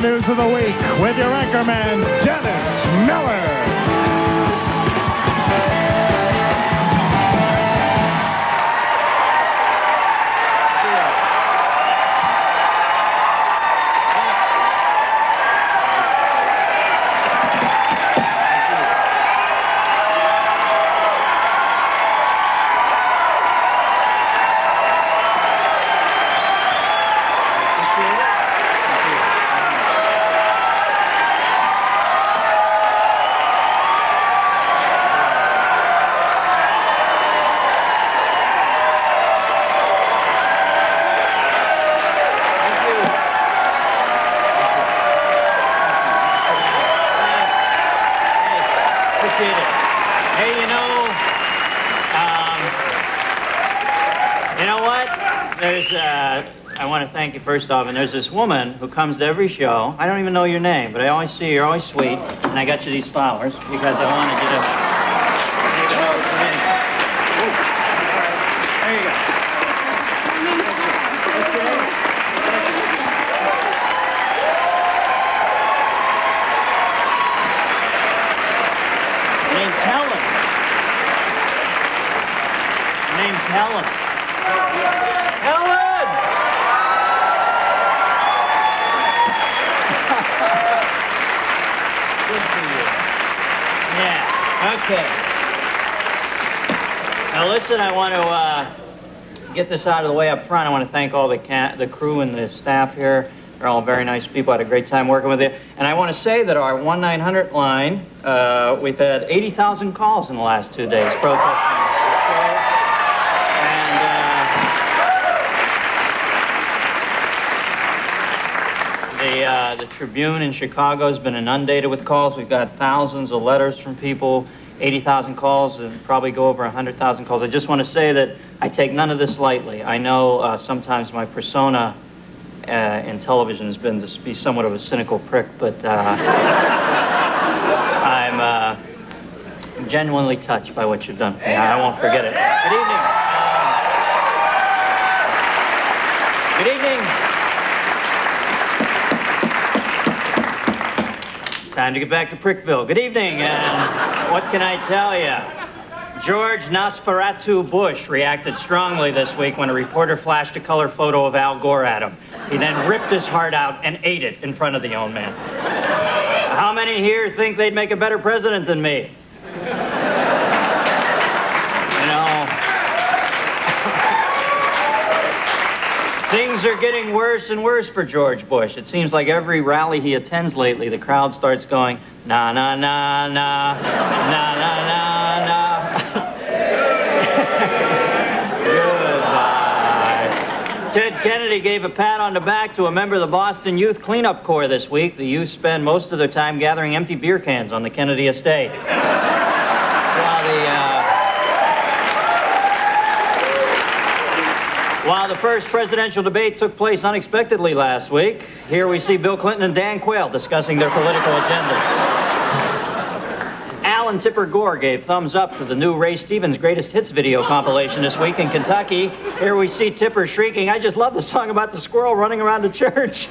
the news of the week with your anchorman, Dennis Miller. I want to thank you first off, and there's this woman who comes to every show. I don't even know your name, but I always see you're always sweet, and I got you these flowers because I wanted you to... There you go. What's your name? Her name's Helen. Her name's Helen. Helen! Good for you. Yeah, okay. Now listen, I want to get this out of the way up front. I want to thank all the crew and the staff here. They're all very nice people. I had a great time working with you. And I want to say that our 1-900 line, we've had 80,000 calls in the last 2 days protesting. The Tribune in Chicago has been inundated with calls. We've got thousands of letters from people, 80,000 calls, and probably go over 100,000 calls. I just want to say that I take none of this lightly. I know sometimes my persona in television has been to be somewhat of a cynical prick, but I'm genuinely touched by what you've done for me. I won't forget it. Good evening. Good evening. Time to get back to Prickville. Good evening, and what can I tell you? George Nosferatu Bush reacted strongly this week when a reporter flashed a color photo of Al Gore at him. He then ripped his heart out and ate it in front of the old man. How many here think they'd make a better president than me? Things are getting worse and worse for George Bush. It seems like every rally he attends lately, the crowd starts going, na, na, na, na, na, na, na, na. Goodbye. Ted Kennedy gave a pat on the back to a member of the Boston Youth Cleanup Corps this week. The youth spend most of their time gathering empty beer cans on the Kennedy estate. While the first presidential debate took place unexpectedly last week, here we see Bill Clinton and Dan Quayle discussing their political agendas. Al and Tipper Gore gave thumbs up to the new Ray Stevens Greatest Hits video compilation this week in Kentucky. Here we see Tipper shrieking, "I just love the song about the squirrel running around the church."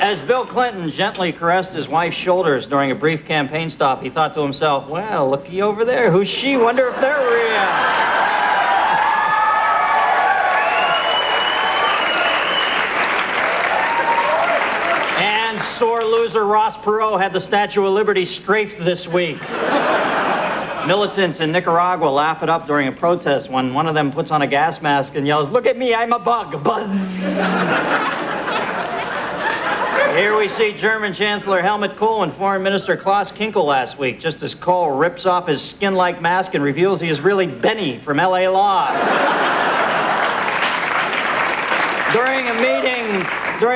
As Bill Clinton gently caressed his wife's shoulders during a brief campaign stop, he thought to himself, well, looky over there. Who's she? Wonder if they're real. Sore loser Ross Perot had the Statue of Liberty strafed this week. Militants in Nicaragua laugh it up during a protest when one of them puts on a gas mask and yells, "Look at me, I'm a bug, buzz." Here we see German Chancellor Helmut Kohl and Foreign Minister Klaus Kinkel last week, just as Kohl rips off his skin-like mask and reveals he is really Benny from L.A. Law. During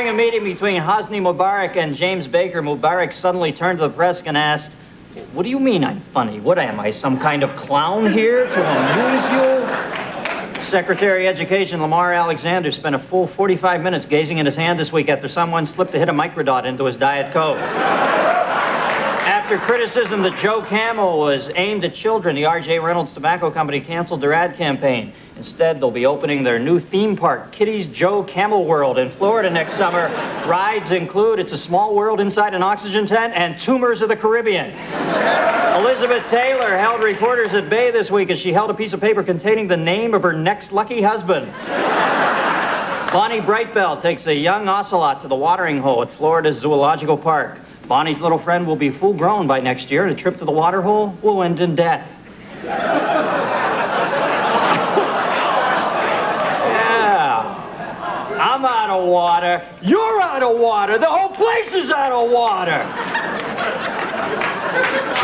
a meeting between Hosni Mubarak and James Baker, Mubarak suddenly turned to the press and asked, "What do you mean I'm funny? What am I, some kind of clown here to amuse you?" Secretary of Education Lamar Alexander spent a full 45 minutes gazing at his hand this week after someone slipped a hit of microdot into his Diet Coke. After criticism that Joe Camel was aimed at children, the R.J. Reynolds Tobacco Company canceled their ad campaign. Instead, they'll be opening their new theme park, Kitty's Joe Camel World, in Florida next summer. Rides include It's a Small World Inside an Oxygen Tent and Tumors of the Caribbean. Elizabeth Taylor held reporters at bay this week as she held a piece of paper containing the name of her next lucky husband. Bonnie Brightbell takes a young ocelot to the watering hole at Florida's Zoological Park. Bonnie's little friend will be full grown by next year, and a trip to the water hole will end in death. I'm out of water. You're out of water. The whole place is out of water.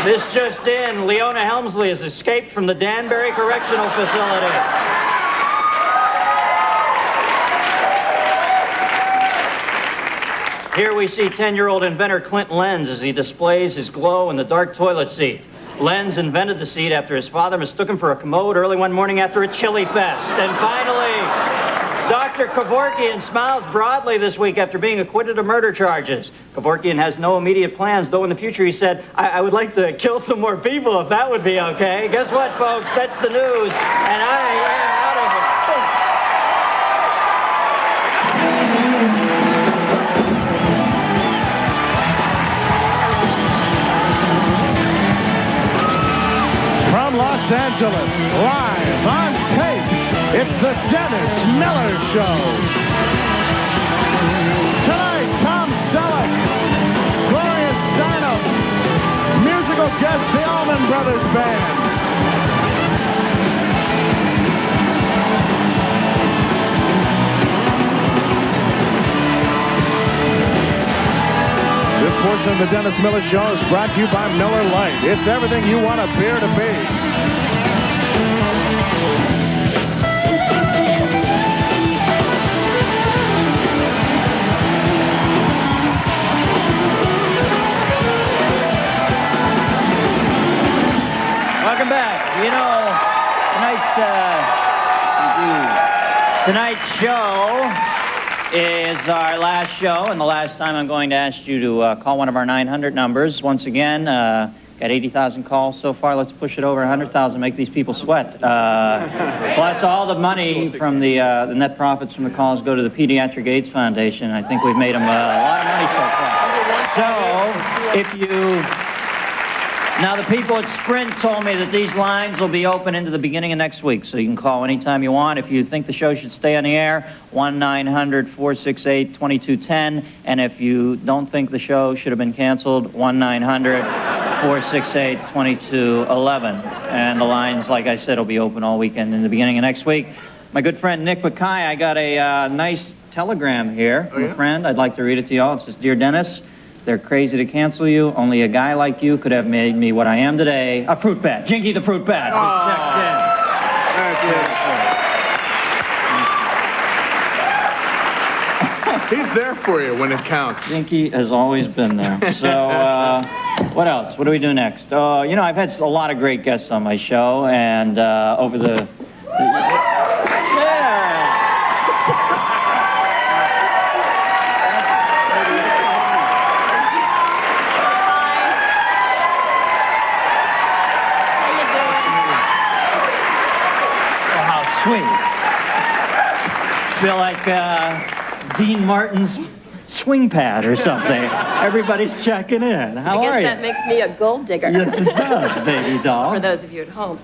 This just in, Leona Helmsley has escaped from the Danbury Correctional Facility. Here we see 10-year-old inventor Clint Lenz as he displays his glow in the dark toilet seat. Lenz invented the seat after his father mistook him for a commode early one morning after a chili fest. And finally, Dr. Kevorkian smiles broadly this week after being acquitted of murder charges. Kevorkian has no immediate plans, though in the future he said, I would like to kill some more people if that would be okay. Guess what, folks? That's the news, and I am out of it. From Los Angeles, live on tape, it's the Dennis Miller Show. Tonight, Tom Selleck, Gloria Steinem, musical guest, the Allman Brothers Band. This portion of the Dennis Miller Show is brought to you by Miller Lite. It's everything you want a beer to be. Welcome back. You know, tonight's show is our last show, and the last time I'm going to ask you to call one of our 900 numbers. Once again, got 80,000 calls so far. Let's push it over 100,000, make these people sweat. Plus, all the money from the net profits from the calls go to the Pediatric AIDS Foundation. I think we've made them a lot of money so far. So, if you... Now, the people at Sprint told me that these lines will be open into the beginning of next week, so you can call anytime you want. If you think the show should stay on the air, 1-900-468-2210. And if you don't think the show should have been canceled, 1-900-468-2211. And the lines, like I said, will be open all weekend in the beginning of next week. My good friend Nick McKay, I got a nice telegram here from a friend. I'd like to read it to you all. It says, Dear Dennis, they're crazy to cancel you. Only a guy like you could have made me what I am today. A fruit bat. Jinky the fruit bat. Just checked in. He's there for you when it counts. Jinky has always been there. So, what else? What do we do next? You know, I've had a lot of great guests on my show, and over the... Sweet. Feel like Dean Martin's swing pad or something. Everybody's checking in. How are you? I guess that makes me a gold digger. Yes, it does, baby doll. For those of you at home.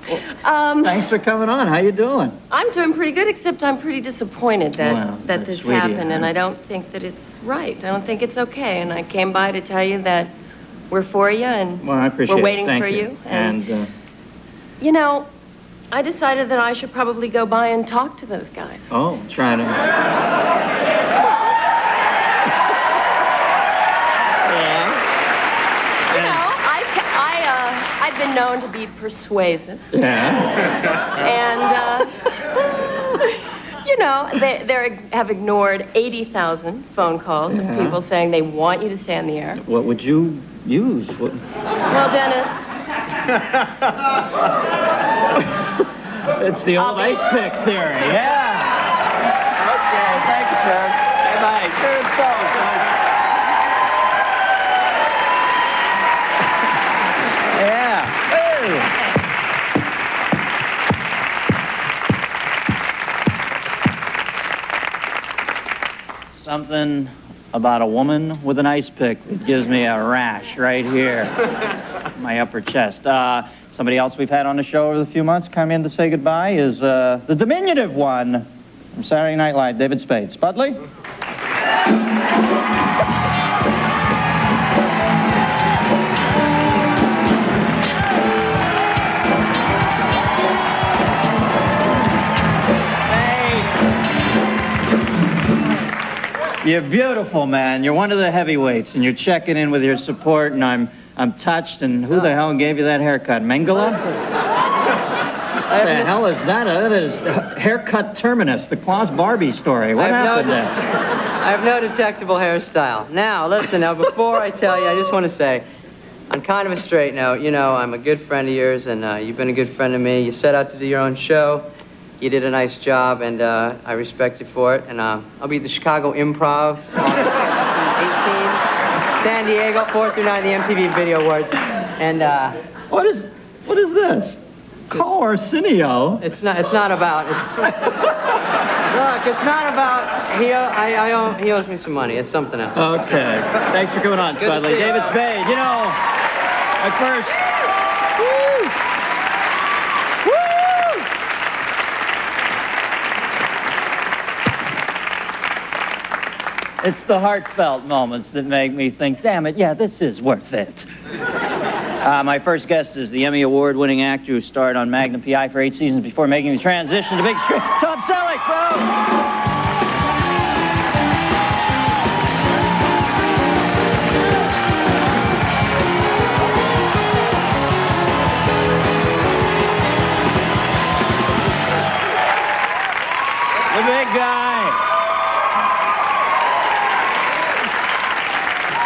Thanks for coming on. How you doing? I'm doing pretty good, except I'm pretty disappointed that this happened, and I don't think that it's right. I don't think it's okay, and I came by to tell you that we're for you, and well, I appreciate we're waiting Thank for you. And you know, I decided that I should probably go by and talk to those guys. Oh, trying to... I've been known to be persuasive. Yeah. And, you know, they have ignored 80,000 phone calls of people saying they want you to stay on the air. What would you use? What... Well, Dennis... It's the old ice pick theory. Yeah. Okay, thanks, sir. Bye-bye. Sure, it's Something about a woman with an ice pick that gives me a rash right here, my upper chest. Somebody else we've had on the show over the few months come in to say goodbye is the diminutive one from Saturday Night Live, David Spade. Spudley? You're beautiful, man. You're one of the heavyweights, and you're checking in with your support, and I'm touched. And who the hell gave you that haircut? Mengele? What the hell is that? That is Haircut Terminus, the Klaus Barbie story. What happened there? I have no detectable hairstyle. Now, listen, before I tell you, I just want to say, on kind of a straight note, you know, I'm a good friend of yours, and you've been a good friend of me. You set out to do your own show. You did a nice job, and I respect you for it. And I'll be at the Chicago Improv, August 18, San Diego, 4 through 9, the MTV Video Awards. And What is this? Call Arsenio. It's not about. Look, it's not about. He owes me some money. It's something else. Okay. Thanks for coming on, Good to Spudley. see you. David Spade. You know, at first. Woo! It's the heartfelt moments that make me think, damn it, yeah, this is worth it. My first guest is the Emmy Award-winning actor who starred on Magnum P.I. for 8 seasons before making the transition to big screen. Tom Selleck, folks! The big guy.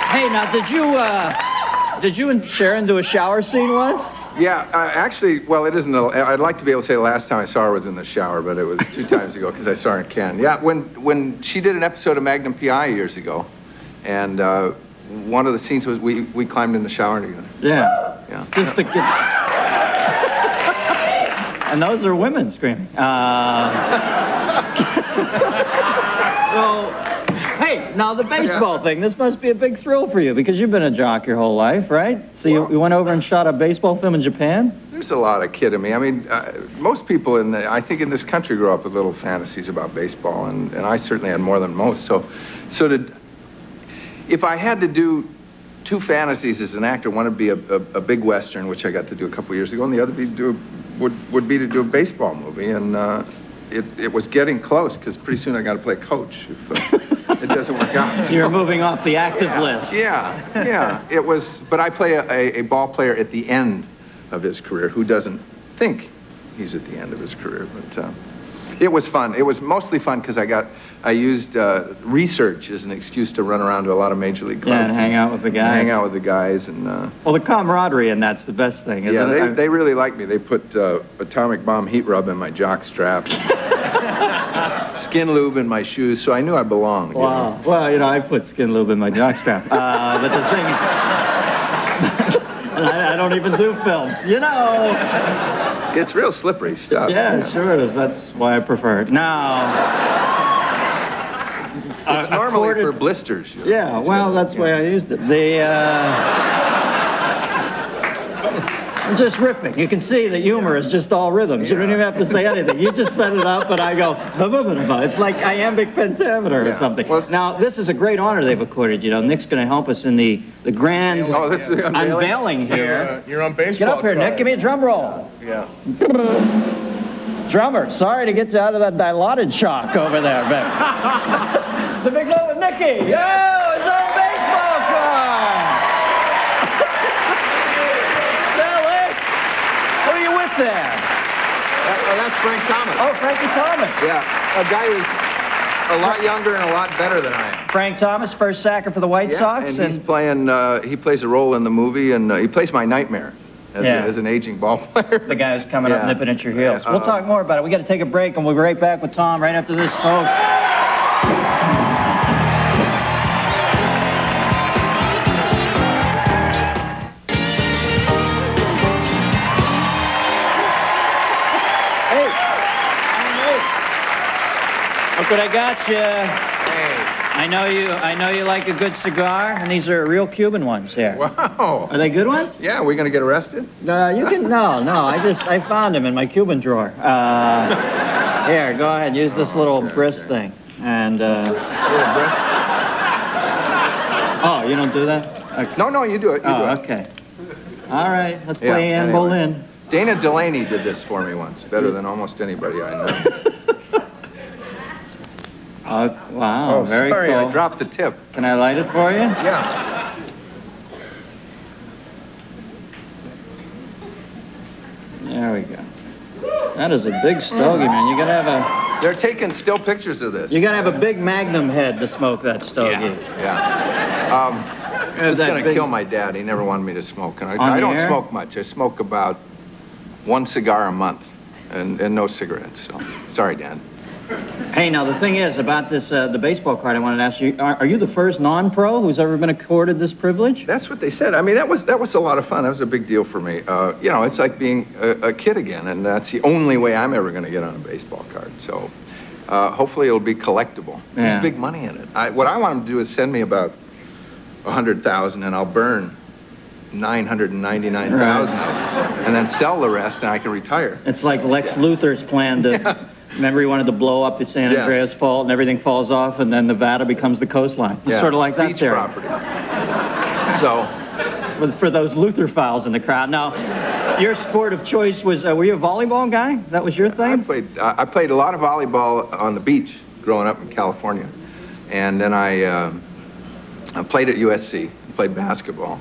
Hey, now, did you and Sharon do a shower scene once? Yeah, actually, well, it isn't. I'd like to be able to say the last time I saw her was in the shower, but it was 2 times ago because I saw her in Cannes. Yeah, when she did an episode of Magnum P.I. years ago, and one of the scenes was we climbed in the shower together. Yeah. Yeah. Just to get... And those are women screaming. So, hey, now the baseball thing, this must be a big thrill for you because you've been a jock your whole life, right? So you went over and shot a baseball film in Japan? There's a lot of kid in me. I mean, most people I think in this country grow up with little fantasies about baseball, and I certainly had more than most. So if I had to do 2 fantasies as an actor, one would be a big Western, which I got to do a couple years ago, and the other would be to do a baseball movie, and it was getting close because pretty soon I got to play coach if it doesn't work out. So you're moving off the active list. Yeah. It was, but I play a ball player at the end of his career who doesn't think he's at the end of his career, but it was fun. It was mostly fun because I used research as an excuse to run around to a lot of major league clubs. Yeah, and hang out with the guys. Hang out with the guys and. Well, the camaraderie in that's the best thing, isn't it? Yeah, they really like me. They put atomic bomb heat rub in my jock strap, skin lube in my shoes, so I knew I belonged. Wow. You know? Well, you know, I put skin lube in my jock strap. But the thing I don't even do films, you know. It's real slippery stuff. Yeah, sure it is. That's why I prefer it. Now, it's normally for blisters. You know? Yeah, well, that's why I used it. I'm just ripping. You can see the humor is just all rhythms. You don't even have to say anything. You just set it up, and I go, it's like iambic pentameter or something. Well, now, this is a great honor they've accorded. You know, Nick's going to help us in the grand unveiling here. You're on baseball. Get up here, Nick. Give me a drum roll. Yeah. Drummer, sorry to get you out of that dilaudid shock over there, Vic. The big one with Nicky. Yo, his own baseball card. Selleck, who are you with there? That's Frank Thomas. Oh, Frankie Thomas. Yeah, a guy who's a lot younger and a lot better than I am. Frank Thomas, first sacker for the White Sox. And he's playing, he plays a role in the movie, and he plays my nightmare as an aging ball player. The guy who's coming up nipping at your heels. We'll talk more about it. We got to take a break, and we'll be right back with Tom right after this, folks. Look what I got you. Hey. I know you like a good cigar, and these are real Cuban ones here. Wow. Are they good ones? Yeah, we're gonna get arrested? You can, no, I found them in my Cuban drawer. Here, go ahead, use this little bris thing. And, It's a little breath. Oh, you don't do that? Okay. No, you do it. You do it. Okay. All right, let's play Anne anyway. Boleyn. Dana Delaney did this for me once, better than almost anybody I know. Wow, very sorry, cool. I dropped the tip. Can I light it for you? Yeah. There we go. That is a big stogie, man. You gotta have a... They're taking still pictures of this. You gotta have a big Magnum head to smoke that stogie. Yeah. It's going to kill my dad. He never wanted me to smoke. And I don't smoke much. I smoke about 1 cigar a month and no cigarettes. So, sorry, Dad. Hey, now the thing is about this, the baseball card I wanted to ask you, are you the first non-pro who's ever been accorded this privilege? That's what they said. I mean, that was a lot of fun. That was a big deal for me. You know, it's like being a kid again, and that's the only way I'm ever going to get on a baseball card. So, hopefully it'll be collectible. Yeah. There's big money in it. What I want them to do is send me about 100,000, and I'll burn 999,000 of them, and then sell the rest, and I can retire. It's like Lex Luthor's plan to... Remember he wanted to blow up the San Andreas Fault and everything falls off and then Nevada becomes the coastline. It's sort of like that beach theory. property. So, For those Luthor-files in the crowd. Now, your sport of choice was, were you a volleyball guy? That was your thing? I played a lot of volleyball on the beach growing up in California. And then I played at USC, played basketball.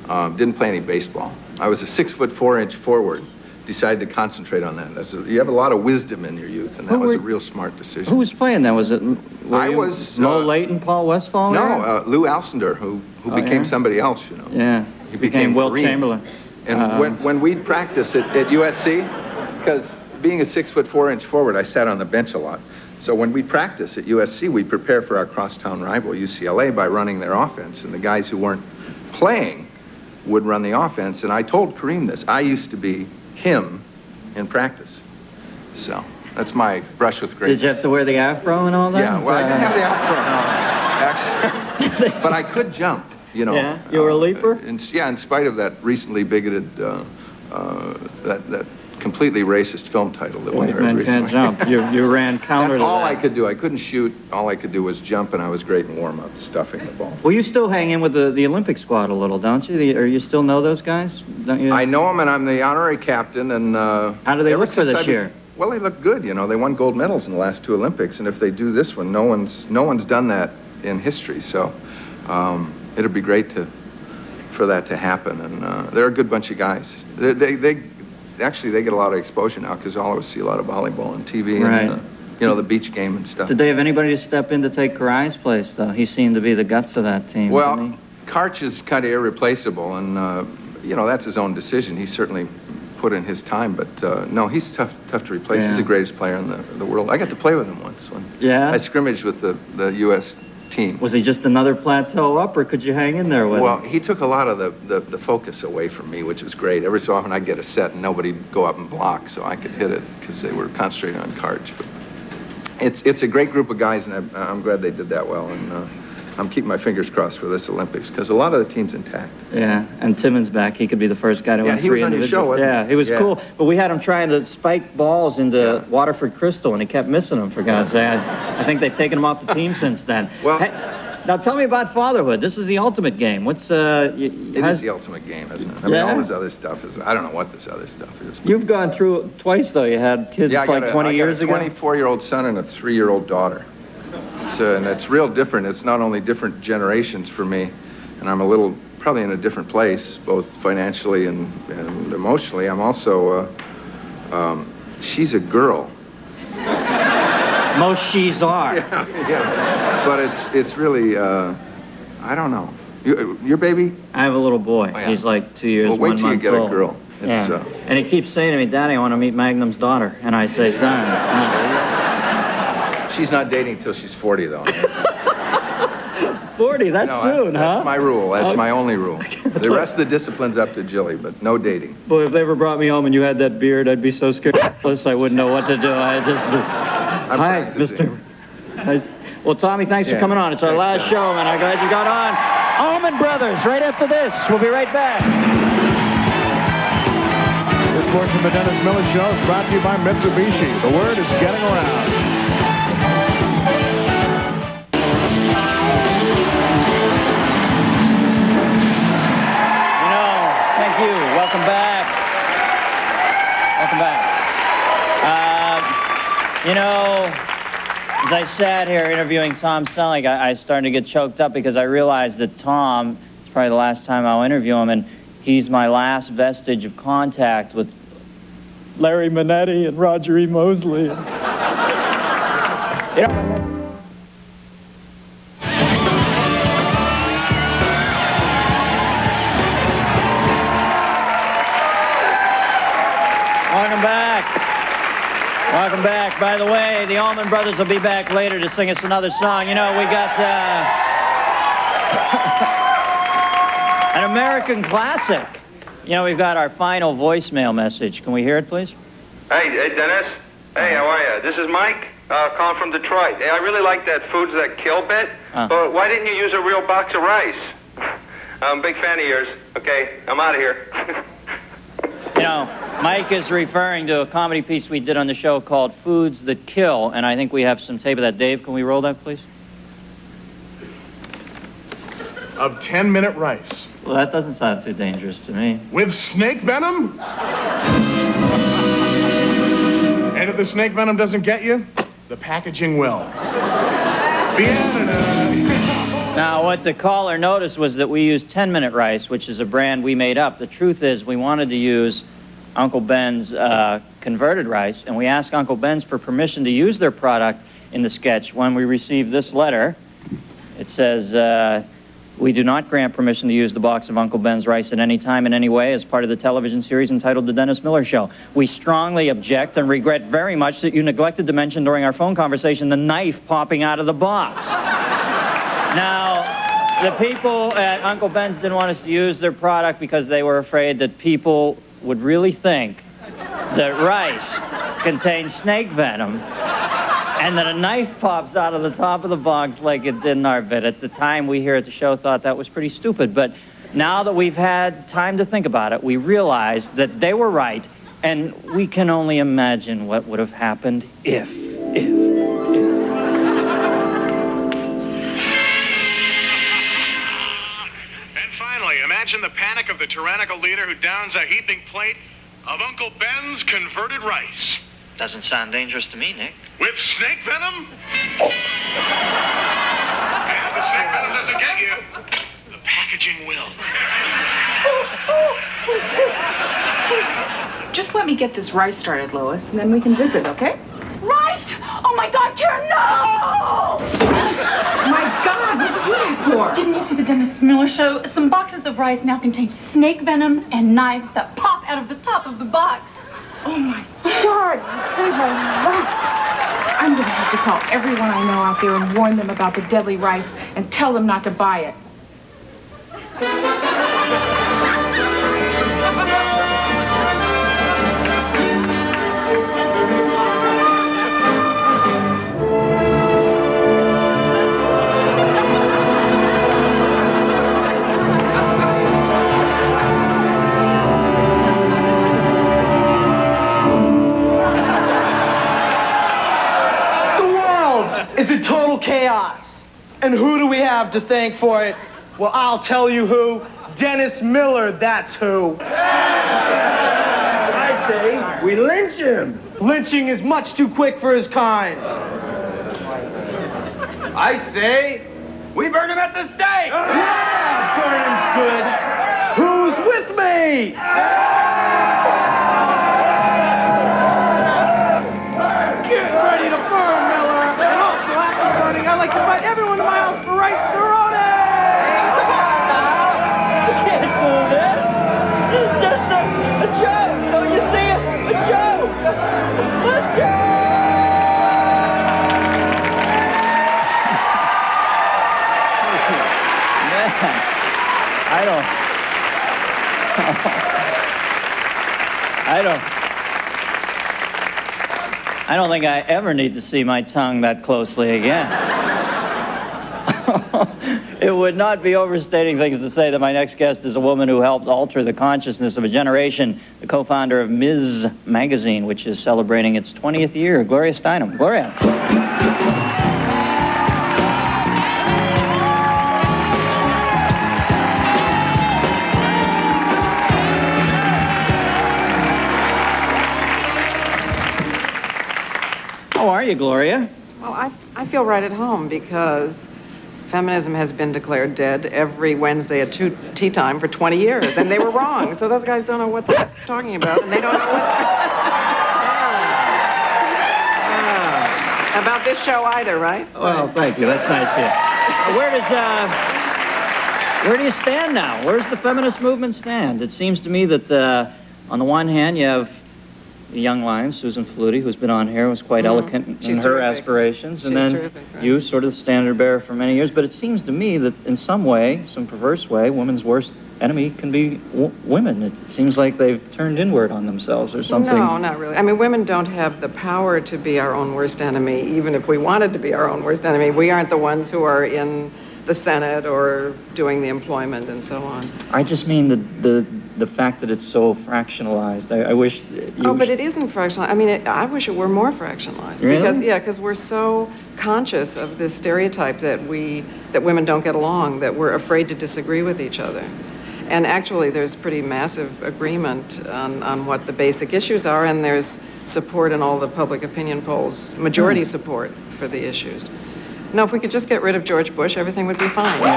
Didn't play any baseball. I was a 6'4" forward. Decided to concentrate on that. You have a lot of wisdom in your youth, and that was a real smart decision. Who was playing then? Was it Mo Layton, Paul Westphal? No, Lou Alcindor, who became somebody else, you know. Yeah, he became Wilt Kareem. Chamberlain. And when we'd practice at USC, because being a 6'4" forward, I sat on the bench a lot. So when we practice at USC, we prepare for our crosstown rival, UCLA, by running their offense. And the guys who weren't playing would run the offense. And I told Kareem this. I used to be him in practice. So that's my brush with greatness. Did you have to wear the afro and all that? Yeah, well, I didn't have the afro, actually. But I could jump, you know. Yeah, you were a leaper? In spite of that recently bigoted, that completely racist film title that went very recently. Can't jump. You ran counter to that. That's all I could do. I couldn't shoot. All I could do was jump, and I was great in warm-up, stuffing the ball. Well, you still hang in with the Olympic squad a little, don't you? Or you still know those guys? Don't you? I know them, and I'm the honorary captain. And how do they look for this year? Well, they look good. You know, they won gold medals in the last 2 Olympics, and if they do this one, no one's done that in history. So it'll be great for that to happen. And they're a good bunch of guys. Actually, they get a lot of exposure now because all of us see a lot of volleyball on TV and, the beach game and stuff. Did they have anybody to step in to take Karai's place, though? He seemed to be the guts of that team, well, didn't he? Karch is kind of irreplaceable, and, that's his own decision. He certainly put in his time, but, no, he's tough to replace. Yeah. He's the greatest player in the world. I got to play with him once when I scrimmaged with the U.S. team. Was he just another plateau up, or could you hang in there with him? Well, he took a lot of the focus away from me, which was great. Every so often I'd get a set and nobody'd go up and block, so I could hit it because they were concentrating on Karch. But it's a great group of guys, and I'm glad they did that well. And I'm keeping my fingers crossed for this Olympics because a lot of the team's intact. Yeah, and Timmons back. He could be the first guy to win 3 individuals. Yeah, he was on your show, wasn't he? Yeah, he was cool. But we had him trying to spike balls into Waterford Crystal, and he kept missing them, for God's sake. I think they've taken him off the team since then. Well... Now tell me about fatherhood. This is the ultimate game. It is the ultimate game, isn't it? I mean, all this other stuff is... I don't know what this other stuff is. You've gone through it twice, though. You had kids 20 years ago? I got a 24-year-old son and a 3-year-old daughter. And it's real different. It's not only different generations for me, and I'm probably in a different place, both financially and emotionally. I'm also... she's a girl. Most she's are. Yeah. But it's really, I don't know. Your baby? I have a little boy. Oh, yeah. He's like 2 years, 1 month old. Well, wait till you get a girl. Yeah. And he keeps saying to me, Daddy, I want to meet Magnum's daughter. And I say, son. She's not dating till she's 40, though. 40, that's soon, huh? That's my rule. That's my only rule. The rest of the discipline's up to Jilly, but no dating. Boy, if they ever brought me home and you had that beard, I'd be so scared. Plus, I wouldn't know what to do. I'm Hi, practicing. Mr. Well, Tommy, thanks for coming on. It's our last show, and I'm glad you got on. Allman Brothers, right after this. We'll be right back. This portion of the Dennis Miller Show is brought to you by Mitsubishi. The word is getting around. Thank you. Welcome back. Welcome back. As I sat here interviewing Tom Selleck, I started to get choked up because I realized that Tom, it's probably the last time I'll interview him, and he's my last vestige of contact with Larry Manetti and Roger E. Mosley. Welcome back. Welcome back. By the way, the Allman Brothers will be back later to sing us another song. We got an American classic. We've got our final voicemail message. Can we hear it, please? Hey, Dennis. Hey, how are you? This is Mike, calling from Detroit. Hey, I really like that Foods That Kill bit, but why didn't you use a real box of rice? I'm a big fan of yours. Okay, I'm out of here. Mike is referring to a comedy piece we did on the show called Foods That Kill, and I think we have some tape of that. Dave, can we roll that, please? Of 10-minute rice. Well, that doesn't sound too dangerous to me. With snake venom? And if the snake venom doesn't get you, the packaging will. Now, what the caller noticed was that we used 10-minute rice, which is a brand we made up. The truth is we wanted to use Uncle Ben's converted rice, and we asked Uncle Ben's for permission to use their product in the sketch. When we received this letter, it says, we do not grant permission to use the box of Uncle Ben's rice at any time in any way as part of the television series entitled The Dennis Miller Show. We strongly object and regret very much that you neglected to mention during our phone conversation the knife popping out of the box. Now, the people at Uncle Ben's didn't want us to use their product because they were afraid that people would really think that rice contains snake venom and that a knife pops out of the top of the box like it did in our bit. At the time, we here at the show thought that was pretty stupid, but now that we've had time to think about it, we realize that they were right, and we can only imagine what would have happened if. Imagine the panic of the tyrannical leader who downs a heaping plate of Uncle Ben's converted rice. Doesn't sound dangerous to me, Nick. With snake venom? And if the snake venom doesn't get you, the packaging will. Just let me get this rice started, Lois, and then we can visit, okay? Rice! Oh, my God, Karen, no! My God, what did you do that for? Didn't you see the Dennis Miller Show? Some boxes of rice now contain snake venom and knives that pop out of the top of the box. Oh, my God, you saved my life. I'm going to have to call everyone I know out there and warn them about the deadly rice and tell them not to buy it. Is it total chaos? And who do we have to thank for it? Well, I'll tell you who. Dennis Miller, that's who. I say we lynch him. Lynching is much too quick for his kind. I say we burn him at the stake. Yeah, burning's good. Who's with me? Get ready to burn, Miller. And also after burning, I'd like to invite everyone to my house for rice cerrone. Come on now. You can't do this. It's just a joke. Don't you see it? A joke. A joke. I don't think I ever need to see my tongue that closely again. It would not be overstating things to say that my next guest is a woman who helped alter the consciousness of a generation, the co-founder of Ms. Magazine, which is celebrating its 20th year, Gloria Steinem. Gloria. How are you, Gloria? Well, I feel right at home because feminism has been declared dead every Wednesday at tea time for 20 years, and they were wrong. So those guys don't know what they're talking about, and they don't know what about this show either, right? Well, thank you. That's nice of you. Where do you stand now? Where does the feminist movement stand? It seems to me that on the one hand, you have the young lion, Susan Faludi, who's been on here, was quite eloquent in her aspirations. And then you, sort of the standard bearer for many years. But it seems to me that in some way, some perverse way, women's worst enemy can be women. It seems like they've turned inward on themselves or something. No, not really. I mean, women don't have the power to be our own worst enemy, even if we wanted to be our own worst enemy. We aren't the ones who are in the Senate or doing the employment and so on. I just mean the fact that it's so fractionalized. I wish you... Oh, but it isn't fractionalized. I mean, I wish it were more fractionalized. Really? Because we're so conscious of this stereotype that women don't get along, that we're afraid to disagree with each other. And actually, there's pretty massive agreement on what the basic issues are, and there's support in all the public opinion polls, majority support for the issues. No, if we could just get rid of George Bush, everything would be fine. Well,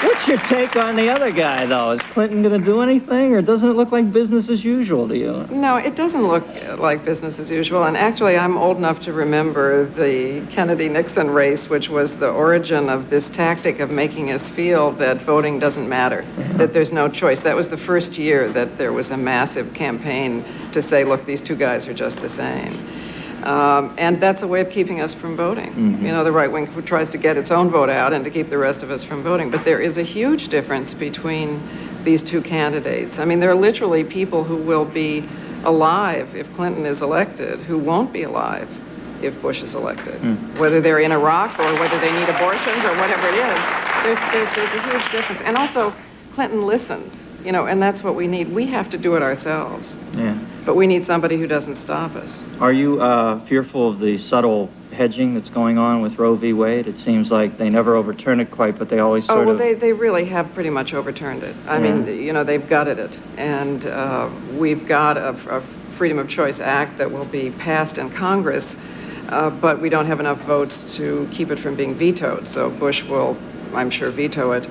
what's your take on the other guy, though? Is Clinton going to do anything, or doesn't it look like business as usual to you? No, it doesn't look like business as usual. And actually, I'm old enough to remember the Kennedy-Nixon race, which was the origin of this tactic of making us feel that voting doesn't matter, that there's no choice. That was the first year that there was a massive campaign to say, look, these two guys are just the same. And that's a way of keeping us from voting. You know, the right wing tries to get its own vote out and to keep the rest of us from voting. But there is a huge difference between these two candidates. I mean, there are literally people who will be alive if Clinton is elected, who won't be alive if Bush is elected. Whether they're in Iraq or whether they need abortions or whatever it is, there's a huge difference. And also, Clinton listens, you know, and that's what we need. We have to do it ourselves. Yeah. But we need somebody who doesn't stop us. Are you fearful of the subtle hedging that's going on with Roe v. Wade? It seems like they never overturn it quite, but they always sort of... they really have pretty much overturned it. I mean, you know, they've gutted it. And we've got a Freedom of Choice Act that will be passed in Congress, but we don't have enough votes to keep it from being vetoed. So Bush will, I'm sure, veto it,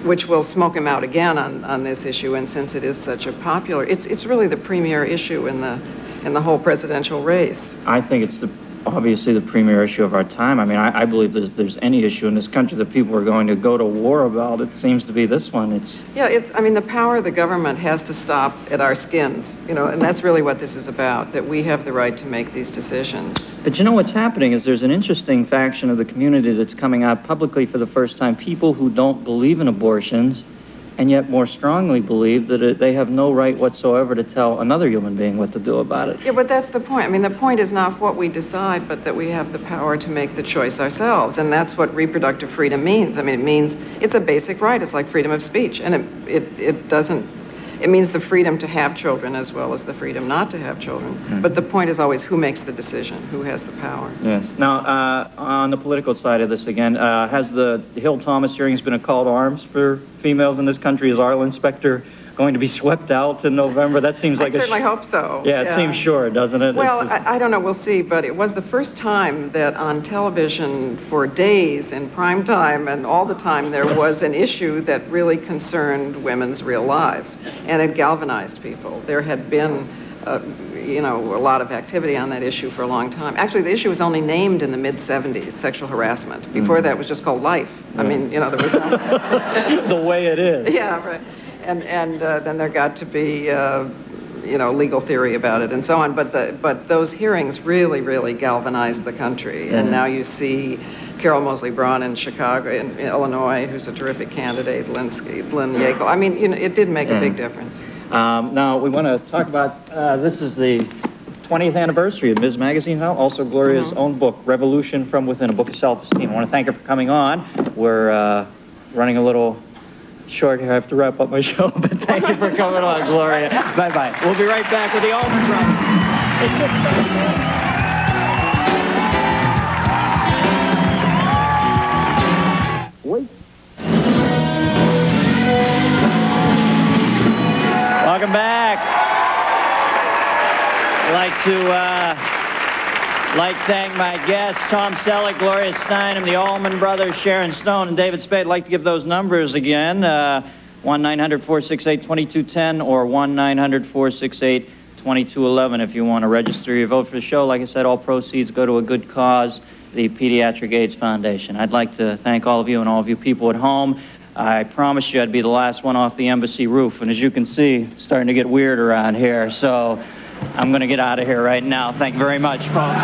which will smoke him out again on this issue. And since it is such a popular, it's really the premier issue in the whole presidential race. I think it's obviously the premier issue of our time. I mean, I believe that if there's any issue in this country that people are going to go to war about, it seems to be this one. I mean, the power of the government has to stop at our skins, you know, and that's really what this is about, that we have the right to make these decisions. But you know what's happening is there's an interesting faction of the community that's coming out publicly for the first time, people who don't believe in abortions and yet more strongly believe that they have no right whatsoever to tell another human being what to do about it. Yeah, but that's the point. I mean, the point is not what we decide, but that we have the power to make the choice ourselves, and that's what reproductive freedom means. I mean, it means it's a basic right. It's like freedom of speech, and it means the freedom to have children as well as the freedom not to have children. But the point is always who makes the decision, who has the power. Yes. Now, on the political side of this again, has the Hill Thomas hearings been a call to arms for females in this country? Is Arlen Specter going to be swept out in November? That seems like I certainly hope so. Yeah, it seems sure, doesn't it? Well, I don't know. We'll see. But it was the first time that on television for days in prime time and all the time there was an issue that really concerned women's real lives, and it galvanized people. There had been you know, a lot of activity on that issue for a long time. Actually, the issue was only named in the mid-'70s, sexual harassment. Before that, it was just called life. I mean, you know, there was no... The way it is. Yeah, right. And then there got to be, you know, legal theory about it and so on. But those hearings really, really galvanized the country. And now you see Carol Moseley Braun in Chicago, in Illinois, who's a terrific candidate, Lynn Yackel. I mean, you know, it did make a big difference. Now, we want to talk about, this is the 20th anniversary of Ms. Magazine now. Also Gloria's own book, Revolution from Within, a book of self-esteem. I want to thank her for coming on. We're running a little short here. I have to wrap up my show, but thank you for coming on, Gloria. Bye-bye. We'll be right back with the Allman Brothers. Welcome back. I'd like to thank my guests, Tom Selleck, Gloria Steinem, the Allman Brothers, Sharon Stone, and David Spade. I'd like to give those numbers again, 1-900-468-2210 or 1-900-468-2211 if you want to register your vote for the show. Like I said, all proceeds go to a good cause, the Pediatric AIDS Foundation. I'd like to thank all of you and all of you people at home. I promised you I'd be the last one off the embassy roof, and as you can see, it's starting to get weird around here, so I'm going to get out of here right now. Thank you very much, folks.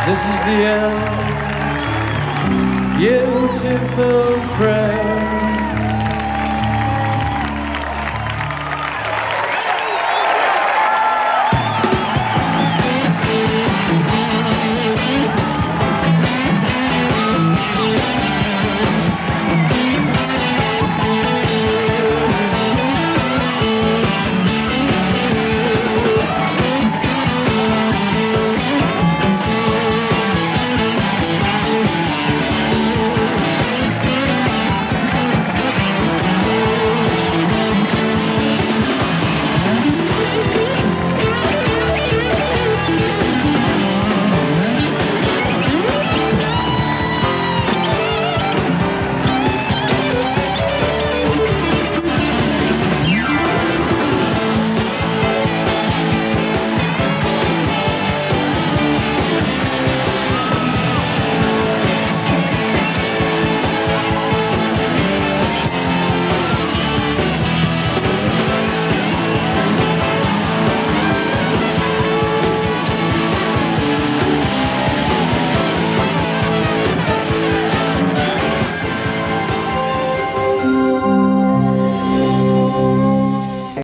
This is the end, beautiful friend.